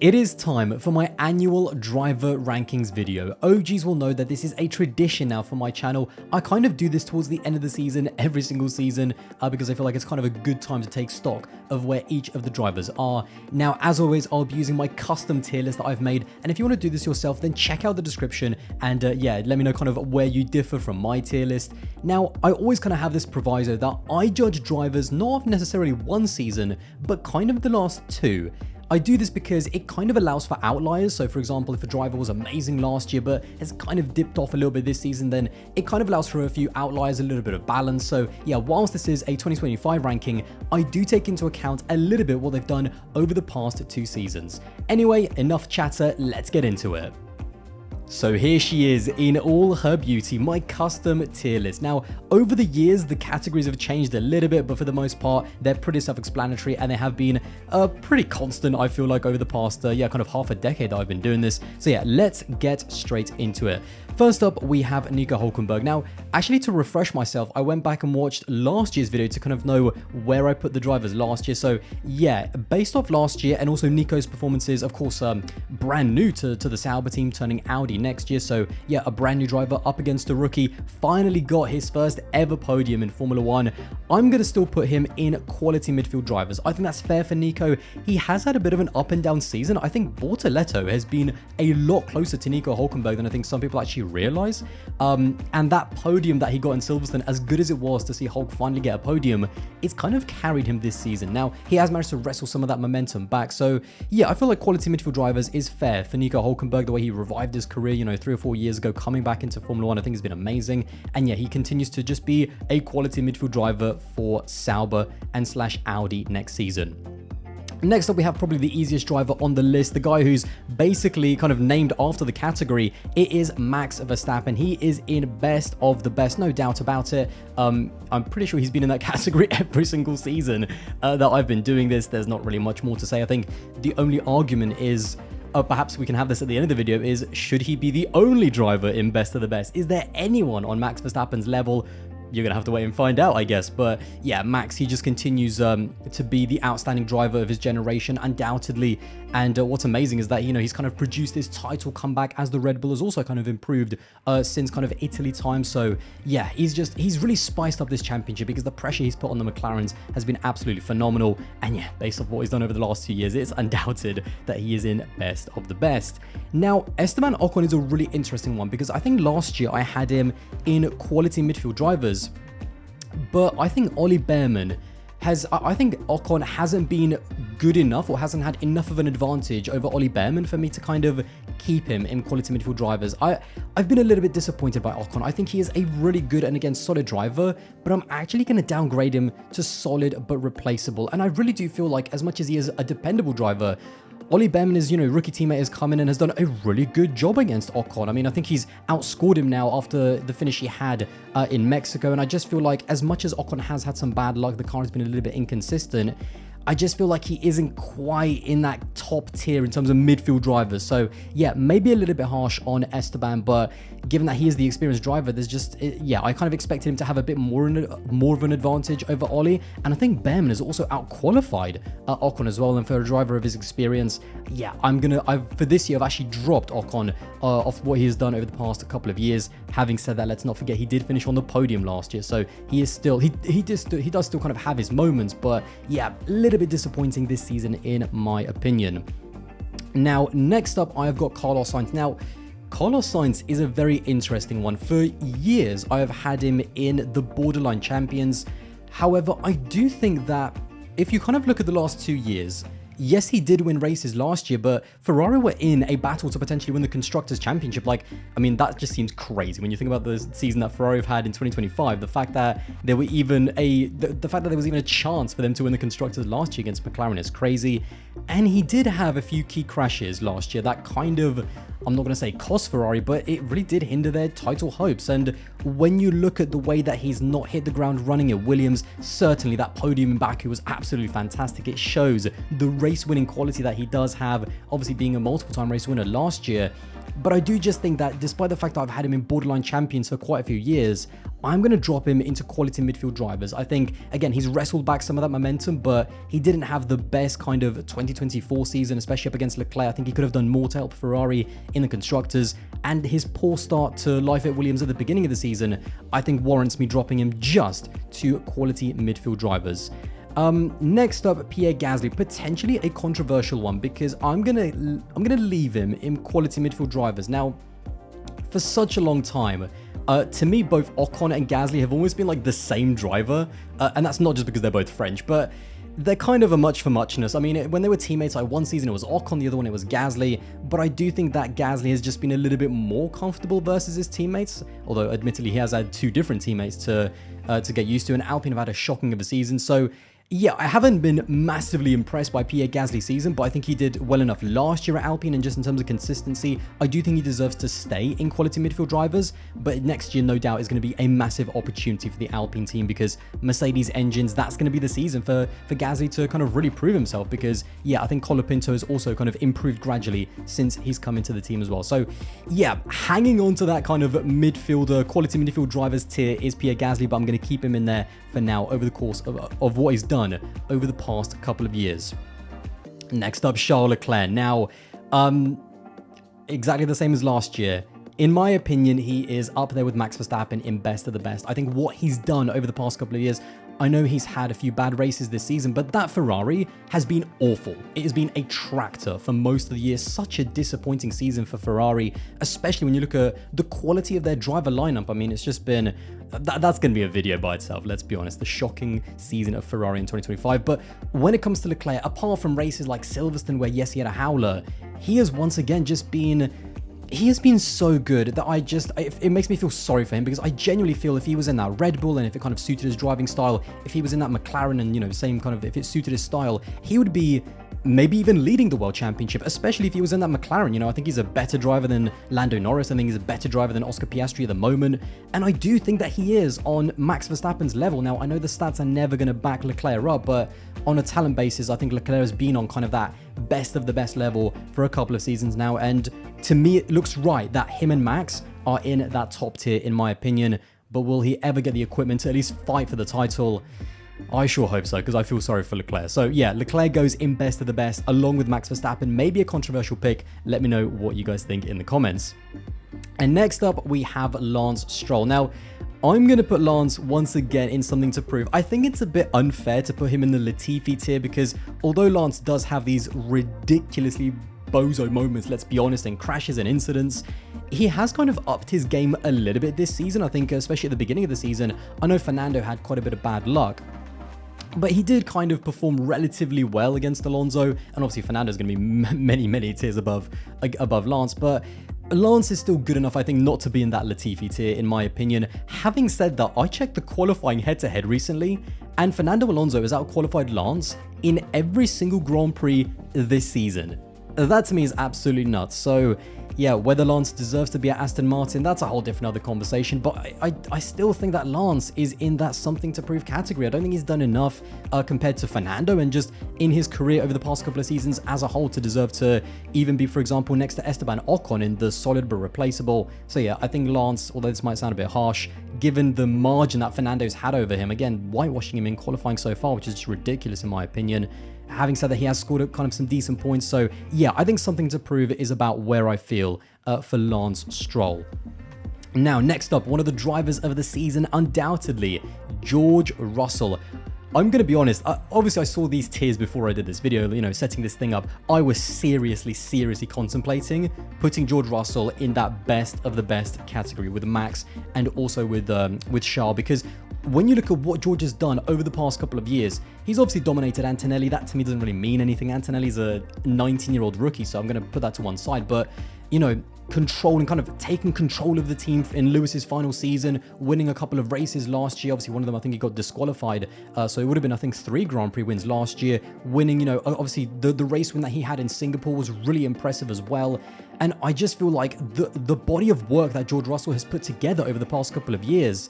It is time for my annual driver rankings video. OGs will know that this is a tradition now for my channel. I kind of do this towards the end of the season, every single season, because I feel like it's kind of a good time to take stock of where each of the drivers are. Now, as always, I'll be using my custom tier list that I've made, and if you want to do this yourself, then check out the description and yeah, let me know kind of where you differ from my tier list. Now, I always kind of have this proviso that I judge drivers not of necessarily one season, but kind of the last two. I do this because it kind of allows for outliers. So for example, if a driver was amazing last year, but has kind of dipped off a little bit this season, then it kind of allows for a few outliers, a little bit of balance. So yeah, whilst this is a 2025 ranking, I do take into account a little bit what they've done over the past two seasons. Anyway, enough chatter, let's get into it. So here she is in all her beauty, my custom tier list. Now, over the years, the categories have changed a little bit, but for the most part, they're pretty self-explanatory and they have been pretty constant, I feel like, over the past, kind of half a decade that I've been doing this. So yeah, let's get straight into it. First up, we have Nico Hülkenberg. Now, actually, to refresh myself, I went back and watched last year's video to kind of know where I put the drivers last year. So yeah, based off last year and also Nico's performances, of course, brand new to the Sauber team, turning Audi next year. So yeah, a brand new driver up against a rookie, finally got his first ever podium in Formula One. I'm going to still put him in quality midfield drivers. I think that's fair for Nico. He has had a bit of an up and down season. I think Bortoleto has been a lot closer to Nico Hülkenberg than I think some people actually realize. And that podium that he got in Silverstone, as good as it was to see Hulk finally get a podium, it's kind of carried him this season. Now, he has managed to wrestle some of that momentum back. So yeah, I feel like quality midfield drivers is fair for Nico Hülkenberg, the way he revived his career, you know, 3 or 4 years ago, coming back into Formula One, I think has been amazing. And yeah, he continues to just be a quality midfield driver for Sauber and / Audi next season. Next up, we have probably the easiest driver on the list, the guy who's basically kind of named after the category. It is Max Verstappen. He is in best of the best, no doubt about it. I'm pretty sure he's been in that category every single season that I've been doing this. There's not really much more to say. I think the only argument is, perhaps we can have this at the end of the video, is should he be the only driver in best of the best? Is there anyone on Max Verstappen's level? You're going to have to wait and find out, I guess. But yeah, Max, he just continues to be the outstanding driver of his generation, undoubtedly. And what's amazing is that, you know, he's kind of produced this title comeback as the Red Bull has also kind of improved since kind of Italy time. So yeah, he's really spiced up this championship because the pressure he's put on the McLarens has been absolutely phenomenal. And yeah, based off what he's done over the last 2 years, it's undoubted that he is in best of the best. Now, Esteban Ocon is a really interesting one because I think last year I had him in quality midfield drivers, but I think Ollie Behrman I think Ocon hasn't been good enough or hasn't had enough of an advantage over Ollie Behrman for me to kind of keep him in quality midfield drivers. I've been a little bit disappointed by Ocon. I think he is a really good and again solid driver, but I'm actually going to downgrade him to solid but replaceable. And I really do feel like as much as he is a dependable driver, Ollie Behrman, his, rookie teammate, has come in and has done a really good job against Ocon. I mean, I think he's outscored him now after the finish he had in Mexico. And I just feel like as much as Ocon has had some bad luck, the car has been a little bit inconsistent, I just feel like he isn't quite in that top tier in terms of midfield drivers. So yeah, maybe a little bit harsh on Esteban, but given that he is the experienced driver, there's just, yeah, I kind of expected him to have a bit more of an advantage over Ollie. And I think Behrman has also outqualified Ocon as well. And for a driver of his experience, yeah, for this year, I've actually dropped Ocon off what he has done over the past couple of years. Having said that, let's not forget he did finish on the podium last year. So he is still, he does still kind of have his moments, but yeah, a little bit disappointing this season in my opinion. Now, next up, I've got Carlos Sainz. Now, Carlos Sainz is a very interesting one. For years, I have had him in the borderline champions. However, I do think that if you kind of look at the last 2 years, yes, he did win races last year, but Ferrari were in a battle to potentially win the Constructors' Championship. Like, I mean, that just seems crazy when you think about the season that Ferrari have had in 2025. The fact that there were even the fact that there was even a chance for them to win the Constructors last year against McLaren is crazy. And he did have a few key crashes last year that kind of, I'm not going to say cost Ferrari, but it really did hinder their title hopes. And when you look at the way that he's not hit the ground running at Williams, certainly that podium in Baku was absolutely fantastic. It shows the race-winning quality that he does have, obviously being a multiple-time race winner last year. But I do just think that despite the fact that I've had him in borderline champions for quite a few years, I'm going to drop him into quality midfield drivers. I think, again, he's wrestled back some of that momentum, but he didn't have the best kind of 2024 season, especially up against Leclerc. I think he could have done more to help Ferrari in the constructors, and his poor start to life at Williams at the beginning of the season, I think warrants me dropping him just to quality midfield drivers. Next up, Pierre Gasly, potentially a controversial one because I'm gonna leave him in quality midfield drivers. Now, for such a long time, to me, both Ocon and Gasly have almost been like the same driver, and that's not just because they're both French, but they're kind of a much for muchness. I mean, when they were teammates, like one season it was Ocon, the other one it was Gasly, but I do think that Gasly has just been a little bit more comfortable versus his teammates, although admittedly he has had two different teammates to get used to, and Alpine have had a shocking of a season, so yeah, I haven't been massively impressed by Pierre Gasly's season, but I think he did well enough last year at Alpine, and just in terms of consistency, I do think he deserves to stay in quality midfield drivers, but next year, no doubt, is going to be a massive opportunity for the Alpine team because Mercedes engines, that's going to be the season for Gasly to kind of really prove himself because, yeah, I think Colapinto has also kind of improved gradually since he's come into the team as well. So, yeah, hanging on to that kind of midfielder, quality midfield drivers tier is Pierre Gasly, but I'm going to keep him in there for now over the course of what he's done over the past couple of years. Next up, Charles Leclerc. Now, exactly the same as last year. In my opinion, he is up there with Max Verstappen in best of the best. I think what he's done over the past couple of years, I know he's had a few bad races this season, but that Ferrari has been awful. It has been a tractor for most of the year. Such a disappointing season for Ferrari, especially when you look at the quality of their driver lineup. I mean, it's just been... That's going to be a video by itself, let's be honest. The shocking season of Ferrari in 2025. But when it comes to Leclerc, apart from races like Silverstone, where yes, he had a howler, he has once again just been... He has been so good that it makes me feel sorry for him because I genuinely feel if he was in that Red Bull and if it kind of suited his driving style, if he was in that McLaren and, you know, same kind of, if it suited his style, he would be maybe even leading the World Championship, especially if he was in that McLaren. You know, I think he's a better driver than Lando Norris. I think he's a better driver than Oscar Piastri at the moment. And I do think that he is on Max Verstappen's level. Now, I know the stats are never going to back Leclerc up, but on a talent basis, I think Leclerc has been on kind of that best of the best level for a couple of seasons now. And to me, it looks right that him and Max are in that top tier, in my opinion. But will he ever get the equipment to at least fight for the title? I sure hope so, because I feel sorry for Leclerc. So yeah, Leclerc goes in best of the best, along with Max Verstappen. Maybe a controversial pick. Let me know what you guys think in the comments. And next up, we have Lance Stroll. Now, I'm going to put Lance once again in something to prove. I think it's a bit unfair to put him in the Latifi tier, because although Lance does have these ridiculously bozo moments, let's be honest, and crashes and incidents, he has kind of upped his game a little bit this season. I think especially at the beginning of the season, I know Fernando had quite a bit of bad luck, but he did kind of perform relatively well against Alonso, and obviously Fernando's going to be many tiers above Lance, but Lance is still good enough, I think, not to be in that Latifi tier, in my opinion. Having said that, I checked the qualifying head-to-head recently, and Fernando Alonso has outqualified Lance in every single Grand Prix this season. That to me is absolutely nuts. So yeah, whether Lance deserves to be at Aston Martin, that's a whole different other conversation, but I still think that Lance is in that something to prove category. I don't think he's done enough compared to Fernando and just in his career over the past couple of seasons as a whole to deserve to even be, for example, next to Esteban Ocon in the solid but replaceable. So yeah, I think Lance, although this might sound a bit harsh, given the margin that Fernando's had over him, again, whitewashing him in qualifying so far, which is just ridiculous in my opinion. Having said that, he has scored kind of some decent points. So yeah, I think something to prove is about where I feel for Lance Stroll. Now, next up, one of the drivers of the season, undoubtedly, George Russell. I'm going to be honest, obviously I saw these tiers before I did this video, you know, setting this thing up. I was seriously contemplating putting George Russell in that best of the best category with Max and also with Charles, because when you look at what George has done over the past couple of years, he's obviously dominated Antonelli. That to me doesn't really mean anything. Antonelli's a 19-year-old rookie, so I'm going to put that to one side. But, you know, controlling, kind of taking control of the team in Lewis's final season, winning a couple of races last year. Obviously, one of them, I think he got disqualified. So it would have been, I think, 3 Grand Prix wins last year. Winning, you know, obviously the race win that he had in Singapore was really impressive as well. And I just feel like the body of work that George Russell has put together over the past couple of years,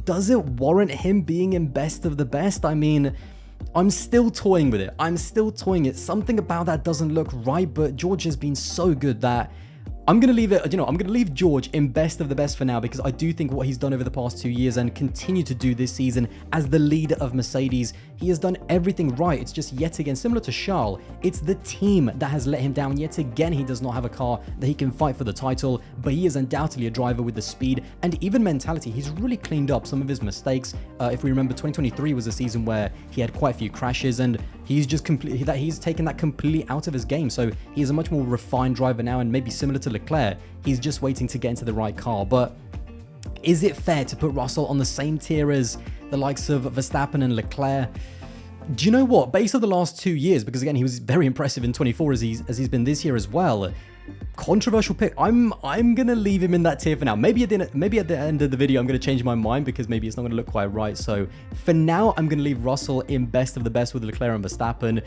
does it warrant him being in best of the best? I mean, I'm still toying with it. Something about that doesn't look right, but George has been so good that I'm going to leave it, I'm going to leave George in best of the best for now, because I do think what he's done over the past 2 years and continue to do this season as the leader of Mercedes, he has done everything right. It's just yet again, similar to Charles, it's the team that has let him down. Yet again, he does not have a car that he can fight for the title, but he is undoubtedly a driver with the speed and even mentality. He's really cleaned up some of his mistakes. If we remember, 2023 was a season where he had quite a few crashes, and he's just he's taken that completely out of his game. So he is a much more refined driver now, and maybe similar to Leclerc, he's just waiting to get into the right car. But is it fair to put Russell on the same tier as the likes of Verstappen and Leclerc? Do you know what? Based on the last 2 years, because again, he was very impressive in 24 as he's been this year as well. Controversial pick. I'm gonna leave him in that tier for now. Maybe at the end of the video I'm gonna change my mind, because maybe it's not gonna look quite right. So for now I'm gonna leave Russell in best of the best with Leclerc and Verstappen.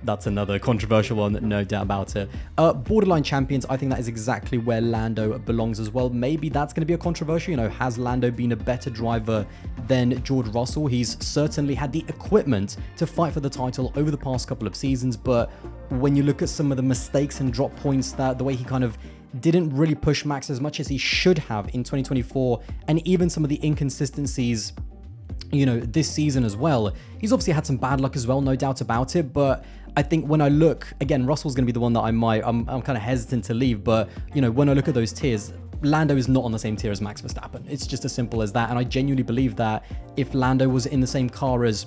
That's another controversial one, no doubt about it. Borderline champions, I think that is exactly where Lando belongs as well. Maybe that's going to be a controversial. Has Lando been a better driver than George Russell? He's certainly had the equipment to fight for the title over the past couple of seasons, but when you look at some of the mistakes and drop points, that the way he kind of didn't really push Max as much as he should have in 2024, and even some of the inconsistencies this season as well. He's obviously had some bad luck as well, no doubt about it, but I think when I look, again, Russell's going to be the one that I'm kind of hesitant to leave, but when I look at those tiers, Lando is not on the same tier as Max Verstappen. It's just as simple as that, and I genuinely believe that if Lando was in the same car as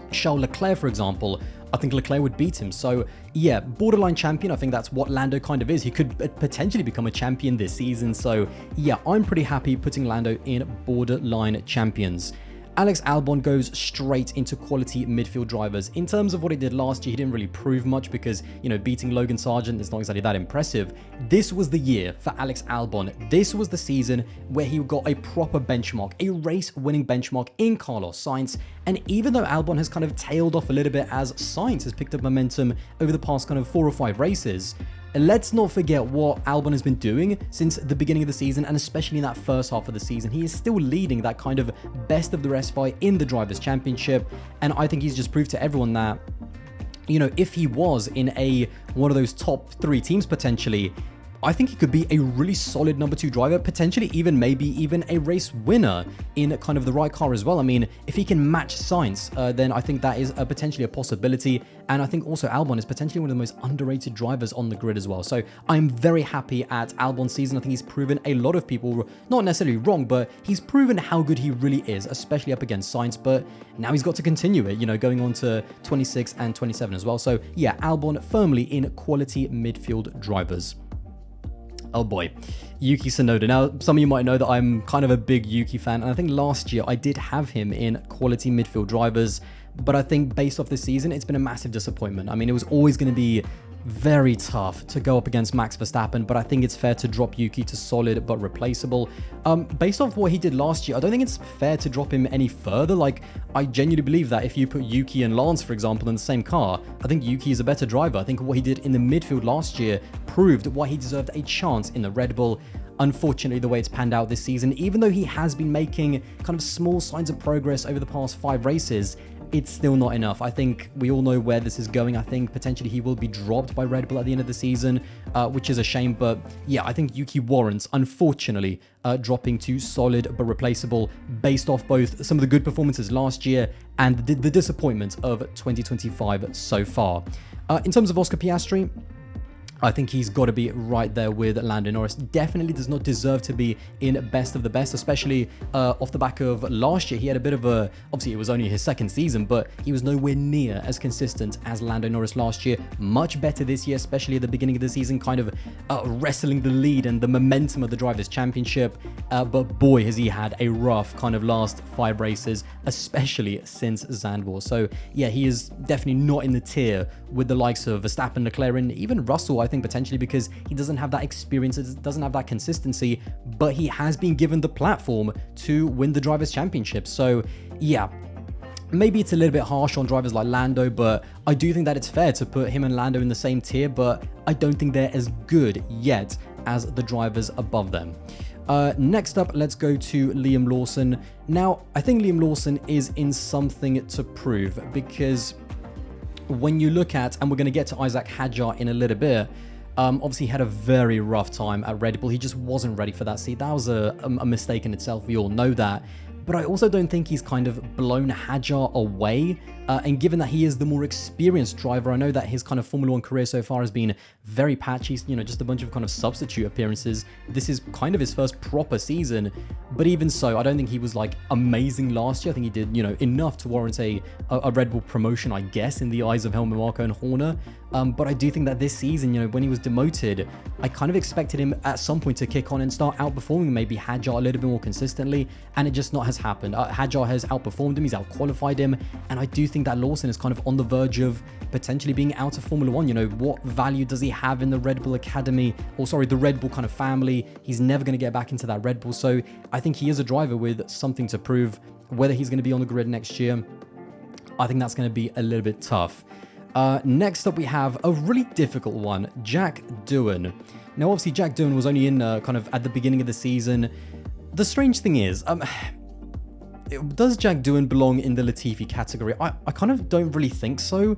Charles Leclerc, for example, I think Leclerc would beat him. So yeah, borderline champion, I think that's what Lando kind of is. He could potentially become a champion this season. So yeah, I'm pretty happy putting Lando in borderline champions. Alex Albon goes straight into quality midfield drivers. In terms of what he did last year, he didn't really prove much because, beating Logan Sargent is not exactly that impressive. This was the year for Alex Albon. This was the season where he got a proper benchmark, a race-winning benchmark in Carlos Sainz. And even though Albon has kind of tailed off a little bit as Sainz has picked up momentum over the past kind of 4 or 5 races, let's not forget what Albon has been doing since the beginning of the season, and especially in that first half of the season. He is still leading that kind of best of the rest fight in the Drivers' Championship, and I think he's just proved to everyone that, if he was in one of those top 3 teams potentially, I think he could be a really solid number 2 driver, potentially maybe even a race winner in kind of the right car as well. I mean, if he can match Sainz, then I think that is potentially a possibility. And I think also Albon is potentially one of the most underrated drivers on the grid as well. So I'm very happy at Albon's season. I think he's proven a lot of people, not necessarily wrong, but he's proven how good he really is, especially up against Sainz. But now he's got to continue it, going on to 26 and 27 as well. So yeah, Albon firmly in quality midfield drivers. Oh boy, Yuki Tsunoda. Now, some of you might know that I'm kind of a big Yuki fan, and I think last year I did have him in quality midfield drivers, but I think based off this season, it's been a massive disappointment. I mean, it was always going to be very tough to go up against Max Verstappen, but I think it's fair to drop Yuki to solid but replaceable. Based off what he did last year, I don't think it's fair to drop him any further. Like, I genuinely believe that if you put Yuki and Lance, for example, in the same car, I think Yuki is a better driver. I think what he did in the midfield last year proved why he deserved a chance in the Red Bull. Unfortunately, the way it's panned out this season, even though he has been making kind of small signs of progress over the past 5 races, it's still not enough. I think we all know where this is going. I think potentially he will be dropped by Red Bull at the end of the season, which is a shame. But yeah, I think Yuki warrants, unfortunately, dropping to solid but replaceable based off both some of the good performances last year and the disappointment of 2025 so far. In terms of Oscar Piastri, I think he's got to be right there with Lando Norris. Definitely does not deserve to be in best of the best, especially off the back of last year. He had a bit of obviously it was only his 2nd season, but he was nowhere near as consistent as Lando Norris last year. Much better this year, especially at the beginning of the season, kind of wrestling the lead and the momentum of the Drivers' Championship. But boy, has he had a rough kind of last 5 races, especially since Zandvoort. So yeah, he is definitely not in the tier with the likes of Verstappen, Leclerc, and even Russell, I think, potentially, because he doesn't have that experience, doesn't have that consistency, but he has been given the platform to win the Drivers' Championship. So yeah, maybe it's a little bit harsh on drivers like Lando, but I do think that it's fair to put him and Lando in the same tier, but I don't think they're as good yet as the drivers above them. Next up, let's go to Liam Lawson. Now, I think Liam Lawson is in something to prove, because when you look at, and we're going to get to Isaac Hadjar in a little bit, Obviously, he had a very rough time at Red Bull. He just wasn't ready for that seat. That was a mistake in itself. We all know that. But I also don't think he's kind of blown Hadjar away. And given that he is the more experienced driver, I know that his kind of Formula 1 career so far has been very patchy, you know, just a bunch of kind of substitute appearances. This is kind of his first proper season. But even so, I don't think he was like amazing last year. I think he did, you know, enough to warrant a Red Bull promotion, I guess, in the eyes of Helmut Marko and Horner. But I do think that this season, you know, when he was demoted, I kind of expected him at some point to kick on and start outperforming maybe Hadjar a little bit more consistently, and it just not has happened. Hadjar has outperformed him, he's outqualified him, and I do think that Lawson is kind of on the verge of potentially being out of Formula 1. You know, what value does he have in the Red Bull Academy, or sorry, the Red Bull kind of family? He's never going to get back into that Red Bull, so I think he is a driver with something to prove. Whether he's going to be on the grid next year, I think that's going to be a little bit tough. Next up, we have a really difficult one, Jack Doohan. Now, obviously, Jack Doohan was only in kind of at the beginning of the season. The strange thing is, does Jack Doohan belong in the Latifi category? I kind of don't really think so,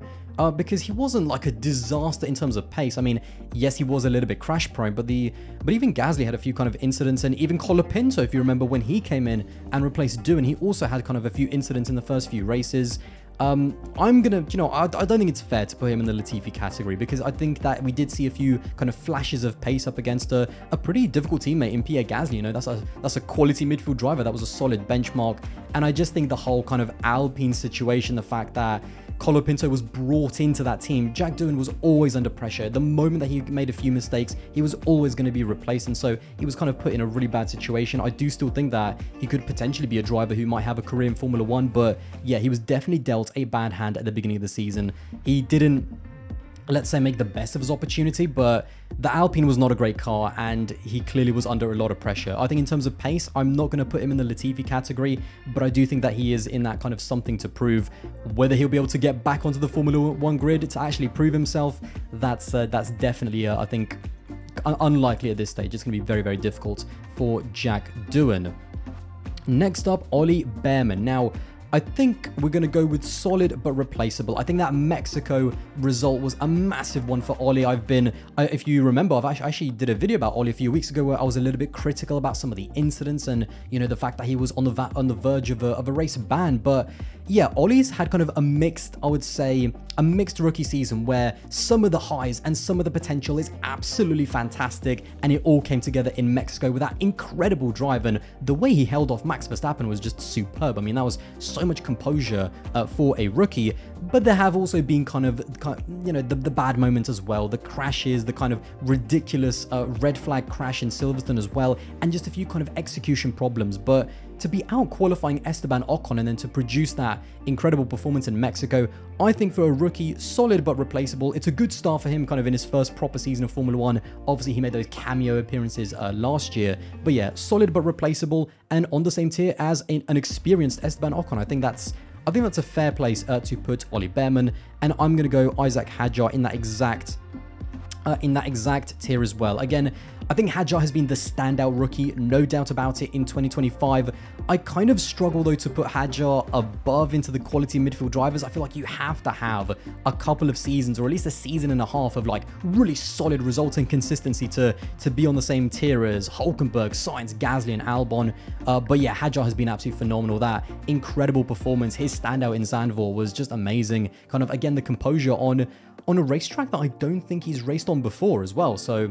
because he wasn't like a disaster in terms of pace. I mean, yes, he was a little bit crash prone, but even Gasly had a few kind of incidents, and even Colapinto, if you remember when he came in and replaced Doohan, he also had kind of a few incidents in the first few races. I'm gonna, you know, I don't think it's fair to put him in the Latifi category, because I think that we did see a few kind of flashes of pace up against a pretty difficult teammate in Pierre Gasly. You know, that's a quality midfield driver. That was a solid benchmark. And I just think the whole kind of Alpine situation, the fact that Colapinto was brought into that team, Jack Doohan was always under pressure. The moment that he made a few mistakes, he was always going to be replaced, and so he was kind of put in a really bad situation. I do still think that he could potentially be a driver who might have a career in Formula 1, but yeah, he was definitely dealt a bad hand at the beginning of the season. He didn't, let's say, make the best of his opportunity, but the Alpine was not a great car, and he clearly was under a lot of pressure. I think in terms of pace, I'm not going to put him in the Latifi category, but I do think that he is in that kind of something to prove. Whether he'll be able to get back onto the Formula 1 grid to actually prove himself, that's definitely, I think, unlikely at this stage. It's going to be very, very difficult for Jack Doohan. Next up, Ollie Bearman. Now, I think we're going to go with solid but replaceable. I think that Mexico result was a massive one for Ollie. If you remember, I actually did a video about Ollie a few weeks ago where I was a little bit critical about some of the incidents and, you know, the fact that he was on the verge of a race ban. But yeah, Ollie's had kind of a mixed, I would say, a mixed rookie season where some of the highs and some of the potential is absolutely fantastic, and it all came together in Mexico with that incredible drive, and the way he held off Max Verstappen was just superb. I mean, that was so much composure for a rookie. But there have also been kind of you know, the bad moments as well, the crashes, the kind of ridiculous red flag crash in Silverstone as well, and just a few kind of execution problems. But to be out qualifying Esteban Ocon and then to produce that incredible performance in Mexico, I think for a rookie, solid but replaceable. It's a good start for him kind of in his first proper season of Formula 1. Obviously, he made those cameo appearances last year. But yeah, solid but replaceable, and on the same tier as an experienced Esteban Ocon. I think that's a fair place to put Ollie Bearman, and I'm going to go Isaac Hadjar in that exact tier as well. Again, I think Hadjar has been the standout rookie, no doubt about it, in 2025. I kind of struggle, though, to put Hadjar above into the quality midfield drivers. I feel like you have to have a couple of seasons, or at least a season and a half of like really solid results and consistency to be on the same tier as Hülkenberg, Sainz, Gasly, and Albon. But yeah, Hadjar has been absolutely phenomenal. That incredible performance, his standout in Zandvoort was just amazing. Kind of, again, the composure on a racetrack that I don't think he's raced on before as well. So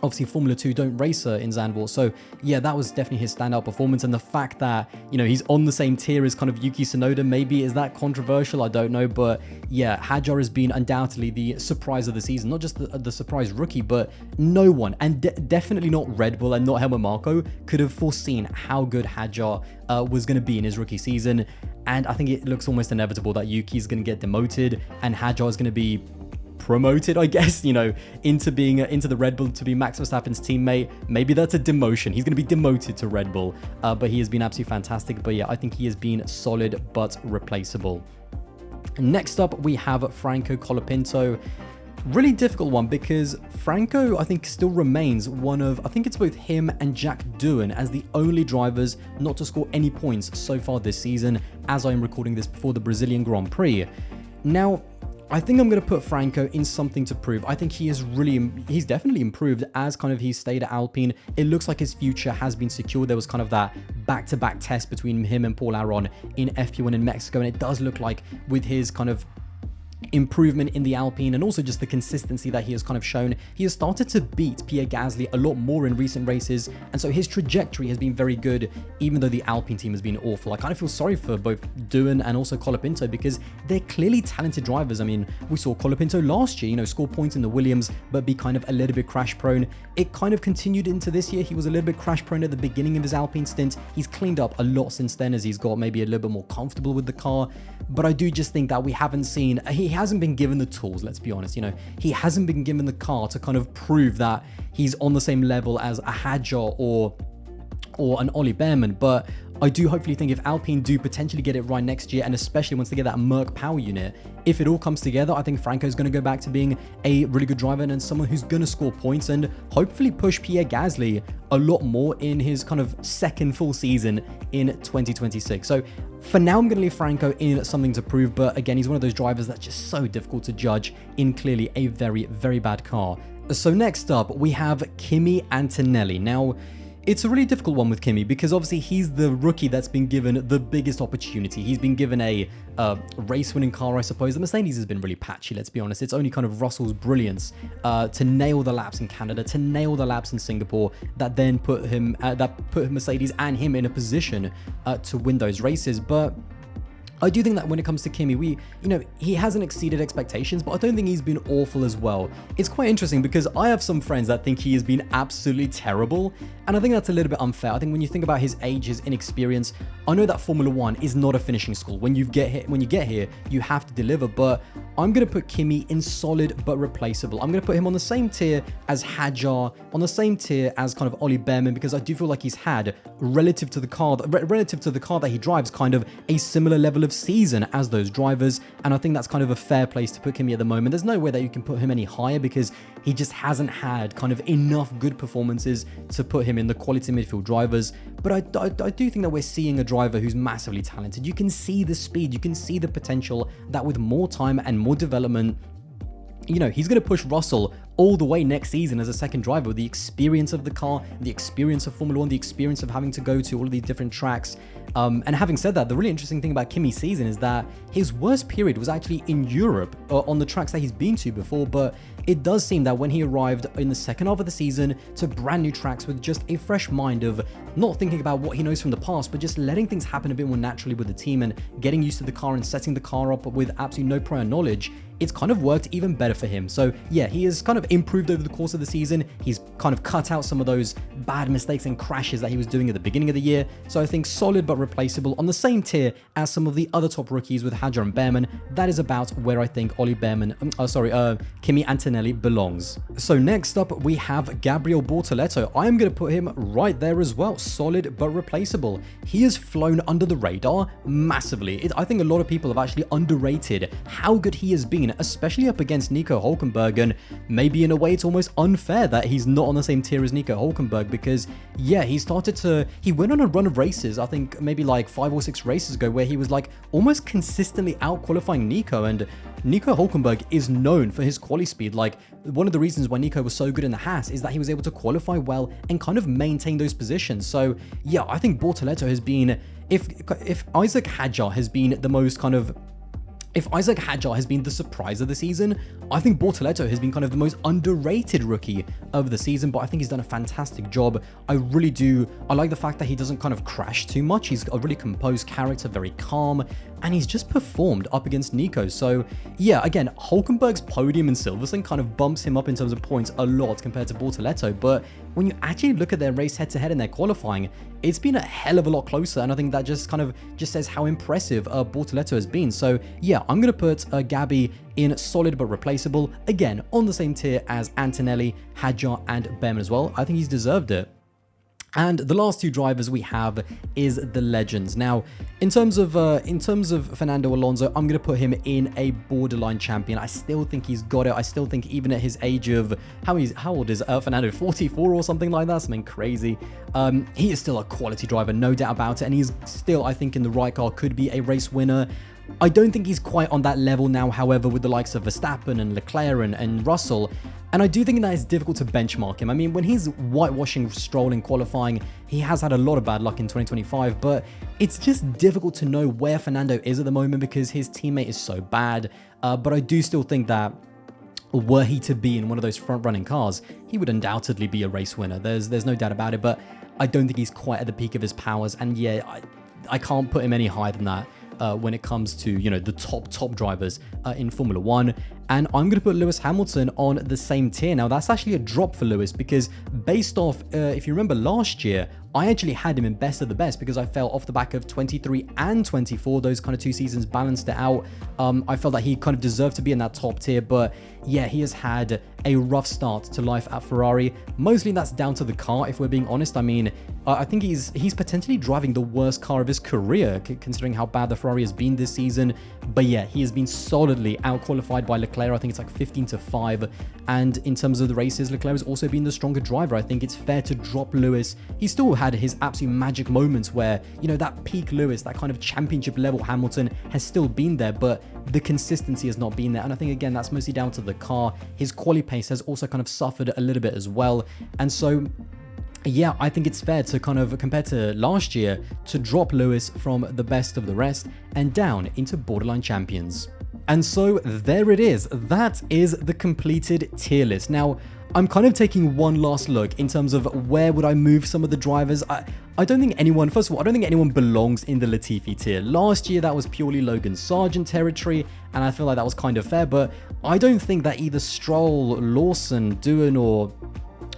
obviously Formula 2 don't race in Zandvoort. So yeah, that was definitely his standout performance. And the fact that, you know, he's on the same tier as kind of Yuki Tsunoda, maybe is that controversial? I don't know. But yeah, Hadjar has been undoubtedly the surprise of the season. Not just the surprise rookie, but no one, and definitely not Red Bull and not Helmut Marko, could have foreseen how good Hadjar was going to be in his rookie season. And I think it looks almost inevitable that Yuki is going to get demoted and Hadjar is going to be promoted, I guess, you know, into the Red Bull to be Max Verstappen's teammate. Maybe that's a demotion. He's going to be demoted to Red Bull, but he has been absolutely fantastic. But yeah, I think he has been solid but replaceable. Next up, we have Franco Colapinto. Really difficult one, because Franco, I think, still remains one of, I think it's both him and Jack Doohan as the only drivers not to score any points so far this season, as I am recording this before the Brazilian Grand Prix. Now, I think I'm going to put Franco in something to prove. I think he's definitely improved as kind of he stayed at Alpine. It looks like his future has been secured. There was kind of that back-to-back test between him and Paul Aron in FP1 in Mexico, and it does look like with his kind of improvement in the Alpine and also just the consistency that he has kind of shown, he has started to beat Pierre Gasly a lot more in recent races, and so his trajectory has been very good even though the Alpine team has been awful. I kind of feel sorry for both Doohan and also Colapinto because they're clearly talented drivers. I mean, we saw Colapinto last year, you know, score points in the Williams but be kind of a little bit crash prone. It kind of continued into this year. He was a little bit crash prone at the beginning of his Alpine stint. He's cleaned up a lot since then as he's got maybe a little bit more comfortable with the car, but I do just think that we haven't seen, he hasn't been given the tools, let's be honest. You know, he hasn't been given the car to kind of prove that he's on the same level as a Hadjar or an Ollie Behrman. But I do hopefully think if Alpine do potentially get it right next year, and especially once they get that Merc power unit, if it all comes together, I think Franco's going to go back to being a really good driver and someone who's going to score points and hopefully push Pierre Gasly a lot more in his kind of second full season in 2026. So for now, I'm going to leave Franco in something to prove, but again, he's one of those drivers that's just so difficult to judge in clearly a very, very bad car. So next up, we have Kimi Antonelli. Now, it's a really difficult one with Kimi because obviously he's the rookie that's been given the biggest opportunity. He's been given a race-winning car, I suppose. The Mercedes has been really patchy, let's be honest. It's only kind of Russell's brilliance to nail the laps in Canada, to nail the laps in Singapore, that then put Mercedes and him in a position to win those races. But I do think that when it comes to Kimi, he hasn't exceeded expectations, but I don't think he's been awful as well. It's quite interesting because I have some friends that think he has been absolutely terrible, and I think that's a little bit unfair. I think when you think about his age, his inexperience, I know that Formula One is not a finishing school. When you get here, you have to deliver, but I'm going to put Kimi in solid but replaceable. I'm going to put him on the same tier as Hadjar, on the same tier as kind of Ollie Behrman, because I do feel like he's had, relative to the car that he drives, kind of a similar level of season as those drivers, and I think that's kind of a fair place to put Kimi at the moment. There's no way that you can put him any higher because he just hasn't had kind of enough good performances to put him in the quality midfield drivers. But I do think that we're seeing a driver who's massively talented. You can see the speed, you can see the potential that with more time and more development, you know, he's going to push Russell all the way next season as a second driver with the experience of the car, the experience of Formula One, the experience of having to go to all of these different tracks. And having said that, the really interesting thing about Kimi's season is that his worst period was actually in Europe on the tracks that he's been to before, but it does seem that when he arrived in the second half of the season to brand new tracks with just a fresh mind of not thinking about what he knows from the past, but just letting things happen a bit more naturally with the team and getting used to the car and setting the car up with absolutely no prior knowledge, it's kind of worked even better for him. So yeah, he has kind of improved over the course of the season. He's kind of cut out some of those bad mistakes and crashes that he was doing at the beginning of the year. So I think solid but replaceable, on the same tier as some of the other top rookies with Hadjar and Behrman. That is about where I think Kimi Antonelli belongs. So next up, we have Gabriel Bortoleto. I am going to put him right there as well. Solid but replaceable. He has flown under the radar massively. I think a lot of people have actually underrated how good he has been, especially up against Nico Hülkenberg, and maybe in a way it's almost unfair that he's not on the same tier as Nico Hülkenberg because yeah, he went on a run of races, I think maybe like 5 or 6 races ago, where he was like almost consistently out qualifying Nico, and Nico Hülkenberg is known for his quali speed. Like, one of the reasons why Nico was so good in the Haas is that he was able to qualify well and kind of maintain those positions. So yeah, I think Bortoleto has been, if Isaac Hadjar has been the most kind of, if Isaac Hadjar has been the surprise of the season, I think Bortoleto has been kind of the most underrated rookie of the season, but I think he's done a fantastic job. I really do. I like the fact that he doesn't kind of crash too much. He's a really composed character, very calm, and he's just performed up against Nico. So yeah, again, Hülkenberg's podium in Silverstone kind of bumps him up in terms of points a lot compared to Bortoleto, but when you actually look at their race head-to-head in their qualifying, it's been a hell of a lot closer, and I think that just says how impressive Bortoleto has been. So yeah, I'm going to put Gabby in solid but replaceable, again, on the same tier as Antonelli, Hadjar, and Behrman as well. I think he's deserved it. And the last two drivers we have is the legends. Now, in terms of Fernando Alonso, I'm going to put him in a borderline champion. I still think he's got it. I still think even at his age of, how old is Fernando? 44 or something like that? Something crazy. He is still a quality driver, no doubt about it. And he's still, I think, in the right car, could be a race winner. I don't think he's quite on that level now, however, with the likes of Verstappen and Leclerc and Russell. And I do think that it's difficult to benchmark him. I mean, when he's whitewashing Stroll in qualifying, he has had a lot of bad luck in 2025, but it's just difficult to know where Fernando is at the moment because his teammate is so bad. But I do still think that were he to be in one of those front-running cars, he would undoubtedly be a race winner. There's no doubt about it, but I don't think he's quite at the peak of his powers. And yeah, I can't put him any higher than that. When it comes to, you know, the top drivers in Formula 1. And I'm going to put Lewis Hamilton on the same tier. Now, that's actually a drop for Lewis because based off, if you remember last year, I actually had him in best of the best because I felt off the back of 23 and 24, those kind of 2 seasons balanced it out. I felt that he kind of deserved to be in that top tier, but yeah, he has had a rough start to life at Ferrari. Mostly that's down to the car, if we're being honest. I mean, I think he's potentially driving the worst car of his career, considering how bad the Ferrari has been this season. But yeah, he has been solidly out-qualified by Leclerc. I think it's like 15-5. And in terms of the races, Leclerc has also been the stronger driver. I think it's fair to drop Lewis. He still had his absolute magic moments where, you know, that peak Lewis, that kind of championship level Hamilton has still been there, but the consistency has not been there. And I think, again, that's mostly down to the car. His quali pace has also kind of suffered a little bit as well. And so, yeah, I think it's fair to kind of, compared to last year, to drop Lewis from the best of the rest and down into borderline champions. And so there it is. That is the completed tier list. Now, I'm kind of taking one last look in terms of where would I move some of the drivers. I don't think anyone, first of all, I don't think anyone belongs in the Latifi tier. Last year, that was purely Logan Sargent territory, and I feel like that was kind of fair, but I don't think that either Stroll, Lawson, Doohan, or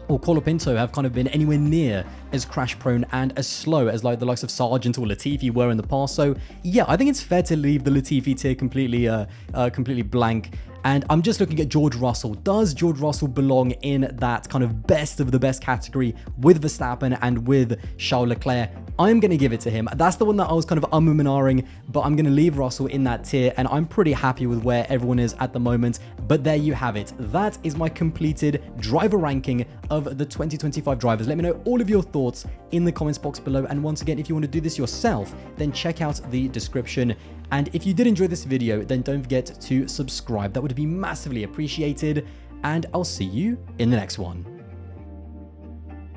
Colapinto have kind of been anywhere near as crash prone and as slow as like the likes of Sargent or Latifi were in the past. So yeah, I think it's fair to leave the Latifi tier completely blank. And I'm just looking at George Russell. Does George Russell belong in that kind of best of the best category with Verstappen and with Charles Leclerc? I'm going to give it to him. That's the one that I was kind of and ahhing, but I'm going to leave Russell in that tier, and I'm pretty happy with where everyone is at the moment. But there you have it. That is my completed driver ranking of the 2025 drivers. Let me know all of your thoughts in the comments box below. And once again, if you want to do this yourself, then check out the description. And if you did enjoy this video, then don't forget to subscribe. That would be massively appreciated. And I'll see you in the next one.